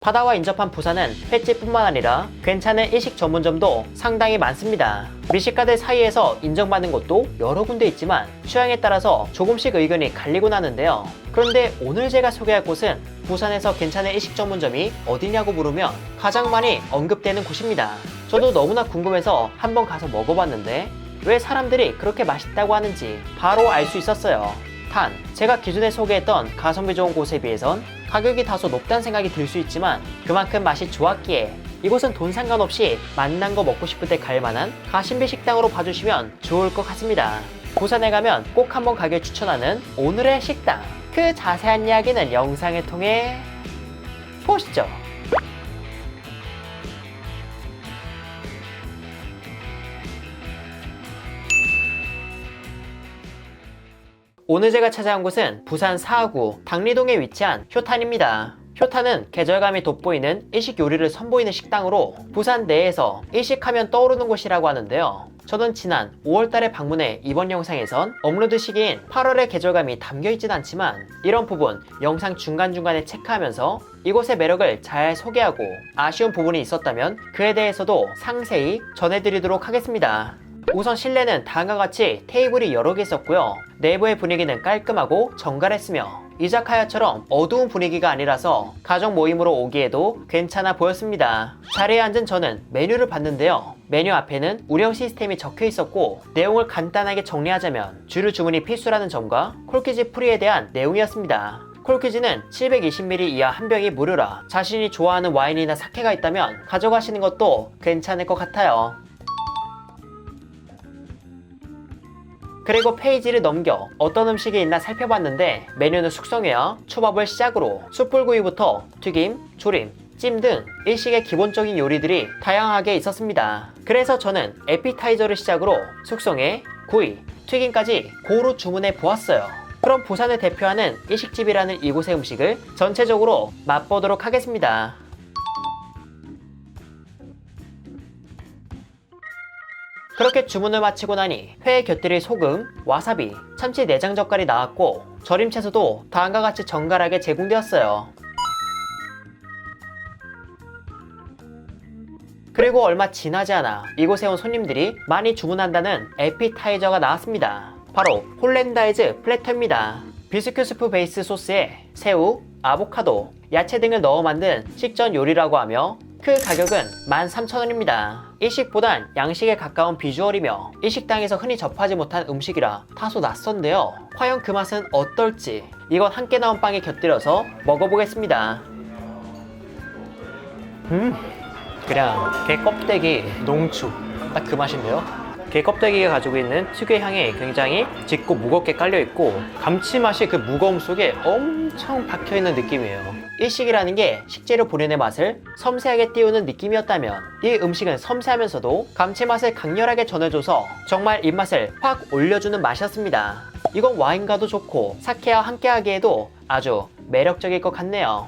바다와 인접한 부산은 횟집뿐만 아니라 괜찮은 일식 전문점도 상당히 많습니다. 미식가들 사이에서 인정받는 곳도 여러 군데 있지만 취향에 따라서 조금씩 의견이 갈리곤 하는데요. 그런데 오늘 제가 소개할 곳은 부산에서 괜찮은 일식 전문점이 어디냐고 물으면 가장 많이 언급되는 곳입니다. 저도 너무나 궁금해서 한번 가서 먹어봤는데 왜 사람들이 그렇게 맛있다고 하는지 바로 알 수 있었어요. 단, 제가 기존에 소개했던 가성비 좋은 곳에 비해선 가격이 다소 높다는 생각이 들 수 있지만 그만큼 맛이 좋았기에 이곳은 돈 상관없이 맛난 거 먹고 싶을 때 갈 만한 가심비 식당으로 봐주시면 좋을 것 같습니다. 부산에 가면 꼭 한번 가길 추천하는 오늘의 식당. 그 자세한 이야기는 영상을 통해 보시죠. 오늘 제가 찾아온 곳은 부산 사하구 당리동에 위치한 효탄입니다. 효탄은 계절감이 돋보이는 일식 요리를 선보이는 식당으로 부산 내에서 일식하면 떠오르는 곳이라고 하는데요. 저는 지난 5월달에 방문해 이번 영상에선 업로드 시기인 8월의 계절감이 담겨있진 않지만 이런 부분 영상 중간중간에 체크하면서 이곳의 매력을 잘 소개하고 아쉬운 부분이 있었다면 그에 대해서도 상세히 전해드리도록 하겠습니다. 우선 실내는 다음과 같이 테이블이 여러 개 있었고요. 내부의 분위기는 깔끔하고 정갈했으며 이자카야처럼 어두운 분위기가 아니라서 가족 모임으로 오기에도 괜찮아 보였습니다. 자리에 앉은 저는 메뉴를 봤는데요. 메뉴 앞에는 운영 시스템이 적혀 있었고 내용을 간단하게 정리하자면 주류 주문이 필수라는 점과 콜키지 프리에 대한 내용이었습니다. 콜키지는 720ml 이하 한 병이 무료라 자신이 좋아하는 와인이나 사케가 있다면 가져가시는 것도 괜찮을 것 같아요. 그리고 페이지를 넘겨 어떤 음식이 있나 살펴봤는데 메뉴는 숙성회와 초밥을 시작으로 숯불구이부터 튀김, 조림, 찜 등 일식의 기본적인 요리들이 다양하게 있었습니다. 그래서 저는 에피타이저를 시작으로 숙성회, 구이, 튀김까지 고루 주문해 보았어요. 그럼 부산을 대표하는 일식집이라는 이곳의 음식을 전체적으로 맛보도록 하겠습니다. 그렇게 주문을 마치고 나니 회에 곁들일 소금, 와사비, 참치 내장 젓갈이 나왔고 절임 채소도 다음과 같이 정갈하게 제공되었어요. 그리고 얼마 지나지 않아 이곳에 온 손님들이 많이 주문한다는 에피타이저가 나왔습니다. 바로 홀랜다이즈 플래터입니다. 비스큐 스프 베이스 소스에 새우, 아보카도, 야채 등을 넣어 만든 식전 요리라고 하며 그 가격은 13,000원입니다. 일식보단 양식에 가까운 비주얼이며 이 식당에서 흔히 접하지 못한 음식이라 다소 낯선데요. 과연 그 맛은 어떨지 이건 함께 나온 빵에 곁들여서 먹어보겠습니다. 그냥 게 껍데기 농축 딱 그 맛인데요. 게 껍데기가 가지고 있는 특유의 향이 굉장히 짙고 무겁게 깔려있고 감칠맛이 그 무거움 속에 엄청 박혀있는 느낌이에요. 일식이라는 게 식재료 본연의 맛을 섬세하게 띄우는 느낌이었다면 이 음식은 섬세하면서도 감칠맛을 강렬하게 전해줘서 정말 입맛을 확 올려주는 맛이었습니다. 이건 와인과도 좋고 사케와 함께 하기에도 아주 매력적일 것 같네요.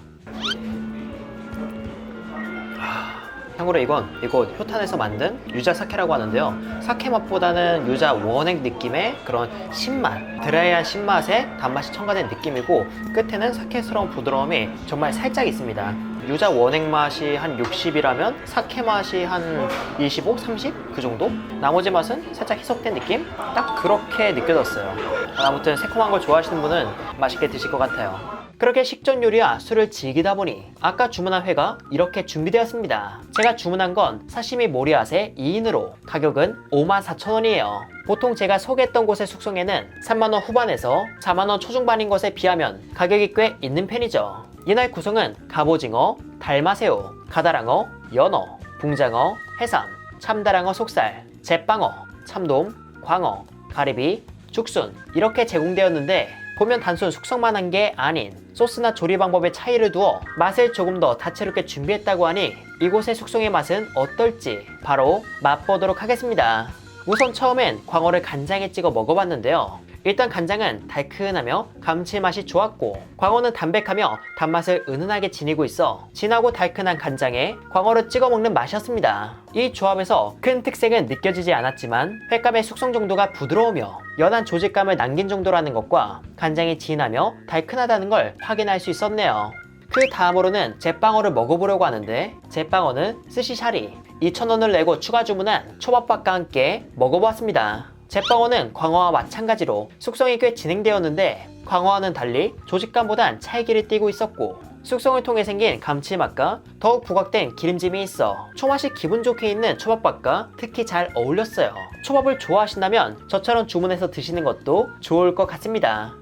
참고로 이건 이곳 효탄에서 만든 유자 사케라고 하는데요. 사케 맛보다는 유자 원액 느낌의 그런 신맛, 드라이한 신맛에 단맛이 첨가된 느낌이고 끝에는 사케스러운 부드러움이 정말 살짝 있습니다. 유자 원액 맛이 한 60이라면 사케 맛이 한 25, 30? 그 정도? 나머지 맛은 살짝 희석된 느낌? 딱 그렇게 느껴졌어요. 아무튼 새콤한 걸 좋아하시는 분은 맛있게 드실 것 같아요. 그렇게 식전 요리와 술을 즐기다 보니 아까 주문한 회가 이렇게 준비되었습니다. 제가 주문한 건 사시미 모리아세 2인으로 가격은 54,000원이에요. 보통 제가 소개했던 곳의 숙성회는 3만원 후반에서 4만원 초중반인 것에 비하면 가격이 꽤 있는 편이죠. 이날 구성은 갑오징어, 달마새우, 가다랑어, 연어, 붕장어, 해삼, 참다랑어 속살, 제빵어, 참돔, 광어, 가리비, 죽순 이렇게 제공되었는데 보면 단순 숙성만 한 게 아닌 소스나 조리 방법의 차이를 두어 맛을 조금 더 다채롭게 준비했다고 하니 이곳의 숙성의 맛은 어떨지 바로 맛보도록 하겠습니다. 우선 처음엔 광어를 간장에 찍어 먹어봤는데요. 일단 간장은 달큰하며 감칠맛이 좋았고 광어는 담백하며 단맛을 은은하게 지니고 있어 진하고 달큰한 간장에 광어를 찍어 먹는 맛이었습니다. 이 조합에서 큰 특색은 느껴지지 않았지만 횟감의 숙성 정도가 부드러우며 연한 조직감을 남긴 정도라는 것과 간장이 진하며 달큰하다는 걸 확인할 수 있었네요. 그 다음으로는 제빵어를 먹어보려고 하는데, 제빵어는 스시샤리 2,000원을 내고 추가 주문한 초밥밥과 함께 먹어보았습니다. 제빵어는 광어와 마찬가지로 숙성이 꽤 진행되었는데, 광어와는 달리 조직감보단 찰기를 띠고 있었고, 숙성을 통해 생긴 감칠맛과 더욱 부각된 기름짐이 있어 초맛이 기분 좋게 있는 초밥밥과 특히 잘 어울렸어요. 초밥을 좋아하신다면 저처럼 주문해서 드시는 것도 좋을 것 같습니다.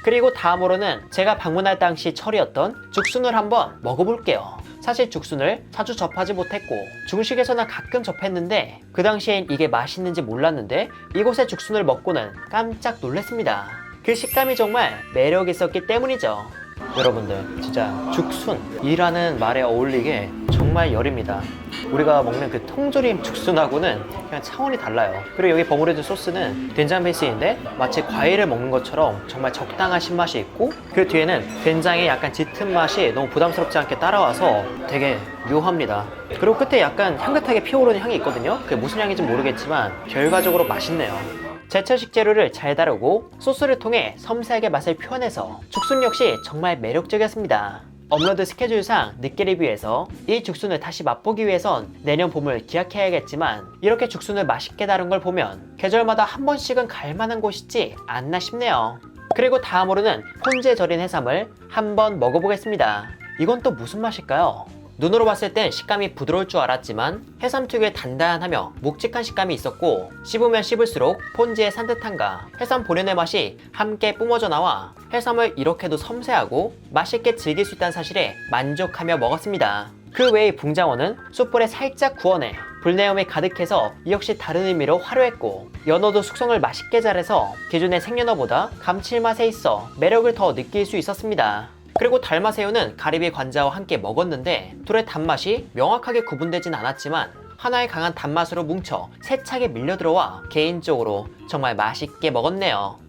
그리고 다음으로는 제가 방문할 당시 철이었던 죽순을 한번 먹어볼게요. 사실 죽순을 자주 접하지 못했고 중식에서나 가끔 접했는데 그 당시엔 이게 맛있는지 몰랐는데 이곳의 죽순을 먹고는 깜짝 놀랐습니다. 그 식감이 정말 매력 있었기 때문이죠. 여러분들 진짜 죽순이라는 말에 어울리게 정말 열입니다. 우리가 먹는 그 통조림 죽순하고는 그냥 차원이 달라요. 그리고 여기 버무려진 소스는 된장 베이스인데 마치 과일을 먹는 것처럼 정말 적당한 신맛이 있고, 그 뒤에는 된장의 약간 짙은 맛이 너무 부담스럽지 않게 따라와서 되게 묘합니다. 그리고 끝에 약간 향긋하게 피어오르는 향이 있거든요. 그게 무슨 향인지 모르겠지만 결과적으로 맛있네요. 제철 식재료를 잘 다루고 소스를 통해 섬세하게 맛을 표현해서 죽순 역시 정말 매력적이었습니다. 업로드 스케줄상 늦게 리뷰해서 이 죽순을 다시 맛보기 위해선 내년 봄을 기약해야겠지만, 이렇게 죽순을 맛있게 다룬 걸 보면 계절마다 한 번씩은 갈만한 곳이지 않나 싶네요. 그리고 다음으로는 폰즈에 절인 해삼을 한번 먹어보겠습니다. 이건 또 무슨 맛일까요? 눈으로 봤을 땐 식감이 부드러울 줄 알았지만 해삼 특유의 단단하며 묵직한 식감이 있었고, 씹으면 씹을수록 폰즈의 산뜻함과 해삼 본연의 맛이 함께 뿜어져 나와 해삼을 이렇게도 섬세하고 맛있게 즐길 수 있다는 사실에 만족하며 먹었습니다. 그 외의 붕장어는 숯불에 살짝 구워내 불내음이 가득해서 역시 다른 의미로 화려했고, 연어도 숙성을 맛있게 잘해서 기존의 생연어보다 감칠맛에 있어 매력을 더 느낄 수 있었습니다. 그리고 달마새우는 가리비 관자와 함께 먹었는데 둘의 단맛이 명확하게 구분되진 않았지만 하나의 강한 단맛으로 뭉쳐 세차게 밀려들어와 개인적으로 정말 맛있게 먹었네요.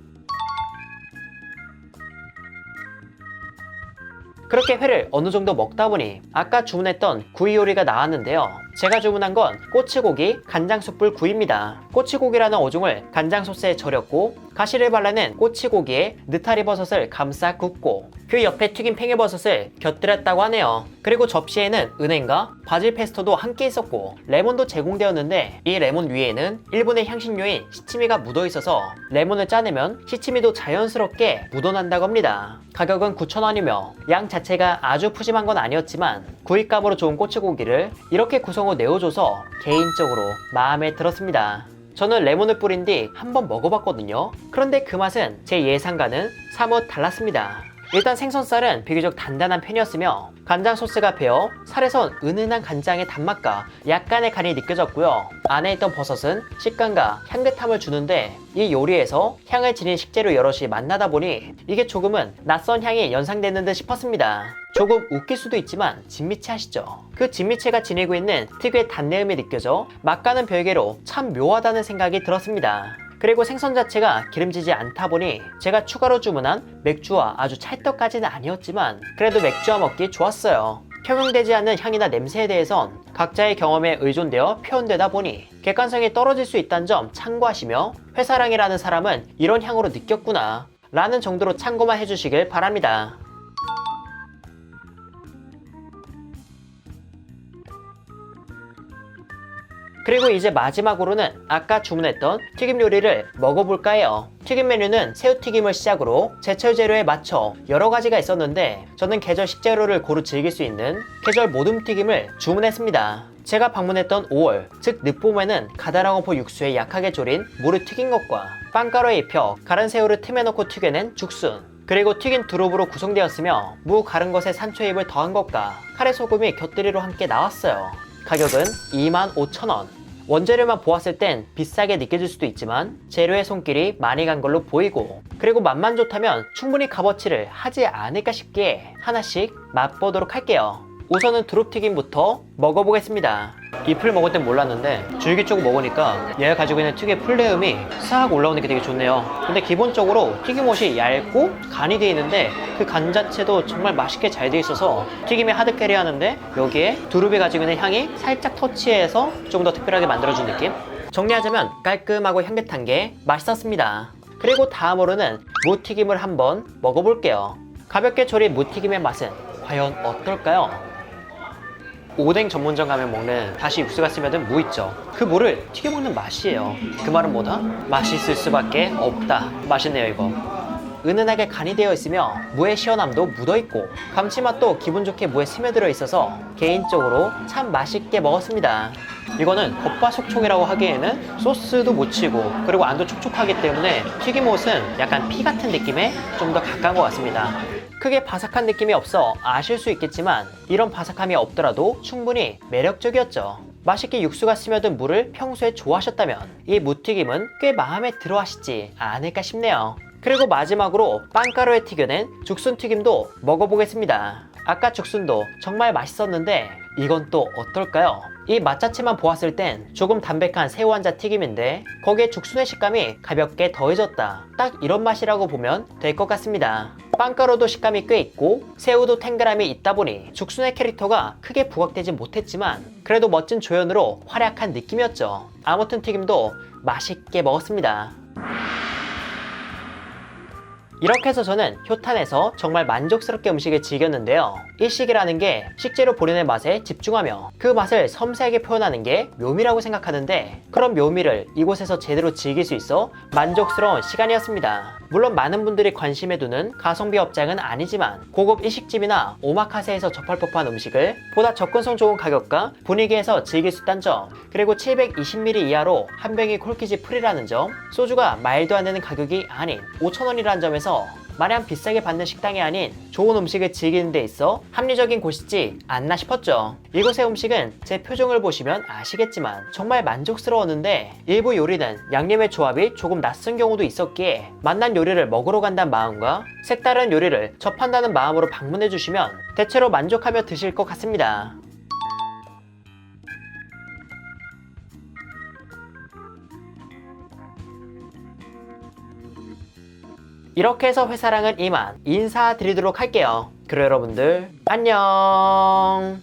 그렇게 회를 어느 정도 먹다 보니 아까 주문했던 구이 요리가 나왔는데요. 제가 주문한 건 꼬치고기 간장숯불 구이입니다. 꼬치고기라는 어종을 간장 소스에 절였고, 가시를 발라낸 꼬치고기에 느타리 버섯을 감싸 굽고 그 옆에 튀긴 팽이버섯을 곁들였다고 하네요. 그리고 접시에는 은행과 바질 페스토도 함께 있었고 레몬도 제공되었는데, 이 레몬 위에는 일본의 향신료인 시치미가 묻어 있어서 레몬을 짜내면 시치미도 자연스럽게 묻어난다고 합니다. 가격은 9,000원이며 양 자체가 아주 푸짐한 건 아니었지만 구이값으로 좋은 꼬치고기를 이렇게 구성으로 내어줘서 개인적으로 마음에 들었습니다. 저는 레몬을 뿌린 뒤 한번 먹어봤거든요. 그런데 그 맛은 제 예상과는 사뭇 달랐습니다. 일단 생선살은 비교적 단단한 편이었으며 간장 소스가 배어 살에선 은은한 간장의 단맛과 약간의 간이 느껴졌고요. 안에 있던 버섯은 식감과 향긋함을 주는데 이 요리에서 향을 지닌 식재료 여럿이 만나다 보니 이게 조금은 낯선 향이 연상되는 듯 싶었습니다. 조금 웃길 수도 있지만 진미채 아시죠? 그 진미채가 지니고 있는 특유의 단내음이 느껴져 맛과는 별개로 참 묘하다는 생각이 들었습니다. 그리고 생선 자체가 기름지지 않다 보니 제가 추가로 주문한 맥주와 아주 찰떡까지는 아니었지만 그래도 맥주와 먹기 좋았어요. 평형되지 않는 향이나 냄새에 대해선 각자의 경험에 의존되어 표현되다 보니 객관성이 떨어질 수 있다는 점 참고하시며, 회사랑이라는 사람은 이런 향으로 느꼈구나 라는 정도로 참고만 해주시길 바랍니다. 그리고 이제 마지막으로는 아까 주문했던 튀김 요리를 먹어볼까 해요. 튀김 메뉴는 새우튀김을 시작으로 제철 재료에 맞춰 여러 가지가 있었는데 저는 계절 식재료를 고루 즐길 수 있는 계절 모둠튀김을 주문했습니다. 제가 방문했던 5월, 즉 늦봄에는 가다랑어포 육수에 약하게 졸인 무를 튀긴 것과 빵가루에 입혀 가른 새우를 틈에 넣고 튀겨낸 죽순, 그리고 튀긴 두릅으로 구성되었으며 무 가른 것에 산초잎을 더한 것과 카레 소금이 곁들이로 함께 나왔어요. 가격은 25,000원. 원재료만 보았을 땐 비싸게 느껴질 수도 있지만 재료의 손길이 많이 간 걸로 보이고, 그리고 맛만 좋다면 충분히 값어치를 하지 않을까 싶기에 하나씩 맛보도록 할게요. 우선은 두릅튀김부터 먹어보겠습니다. 잎을 먹을 땐 몰랐는데 줄기 쪽 먹으니까 얘가 가지고 있는 특유의 풀내음이 싹 올라오는 게 되게 좋네요. 근데 기본적으로 튀김옷이 얇고 간이 되어 있는데 그 간 자체도 정말 맛있게 잘 되어 있어서 튀김이 하드캐리 하는데 여기에 두릅이 가지고 있는 향이 살짝 터치해서 좀 더 특별하게 만들어준 느낌? 정리하자면 깔끔하고 향긋한 게 맛있었습니다. 그리고 다음으로는 무튀김을 한번 먹어볼게요. 가볍게 졸인 무튀김의 맛은 과연 어떨까요? 오뎅 전문점 가면 먹는 다시 육수가 스며든 무 있죠. 그 무를 튀겨 먹는 맛이에요. 그 말은 뭐다? 맛있을 수밖에 없다. 맛있네요 이거. 은은하게 간이 되어 있으며 무의 시원함도 묻어있고 감칠맛도 기분 좋게 무에 스며들어 있어서 개인적으로 참 맛있게 먹었습니다. 이거는 겉바속촉이라고 하기에는 소스도 묻히고 그리고 안도 촉촉하기 때문에 튀김옷은 약간 피 같은 느낌에 좀 더 가까운 것 같습니다. 크게 바삭한 느낌이 없어 아실 수 있겠지만 이런 바삭함이 없더라도 충분히 매력적이었죠. 맛있게 육수가 스며든 무를 평소에 좋아하셨다면 이 무튀김은 꽤 마음에 들어 하시지 않을까 싶네요. 그리고 마지막으로 빵가루에 튀겨낸 죽순튀김도 먹어보겠습니다. 아까 죽순도 정말 맛있었는데 이건 또 어떨까요? 이 맛 자체만 보았을 땐 조금 담백한 새우 한자 튀김인데 거기에 죽순의 식감이 가볍게 더해졌다. 딱 이런 맛이라고 보면 될 것 같습니다. 빵가루도 식감이 꽤 있고 새우도 탱글함이 있다 보니 죽순의 캐릭터가 크게 부각되지 못했지만 그래도 멋진 조연으로 활약한 느낌이었죠. 아무튼 튀김도 맛있게 먹었습니다. 이렇게 해서 저는 효탄에서 정말 만족스럽게 음식을 즐겼는데요. 일식이라는 게 식재료 본연의 맛에 집중하며 그 맛을 섬세하게 표현하는 게 묘미라고 생각하는데 그런 묘미를 이곳에서 제대로 즐길 수 있어 만족스러운 시간이었습니다. 물론 많은 분들이 관심에 두는 가성비 업장은 아니지만 고급 일식집이나 오마카세에서 접할 법한 음식을 보다 접근성 좋은 가격과 분위기에서 즐길 수 있다는 점, 그리고 720ml 이하로 한 병이 콜키지 프리라는 점, 소주가 말도 안 되는 가격이 아닌 5,000원이라는 점에서 마냥 비싸게 받는 식당이 아닌 좋은 음식을 즐기는 데 있어 합리적인 곳이지 않나 싶었죠. 이곳의 음식은 제 표정을 보시면 아시겠지만 정말 만족스러웠는데 일부 요리는 양념의 조합이 조금 낯선 경우도 있었기에 맛난 요리를 먹으러 간다는 마음과 색다른 요리를 접한다는 마음으로 방문해 주시면 대체로 만족하며 드실 것 같습니다. 이렇게 해서 회사랑은 이만 인사드리도록 할게요. 그럼 여러분들 안녕.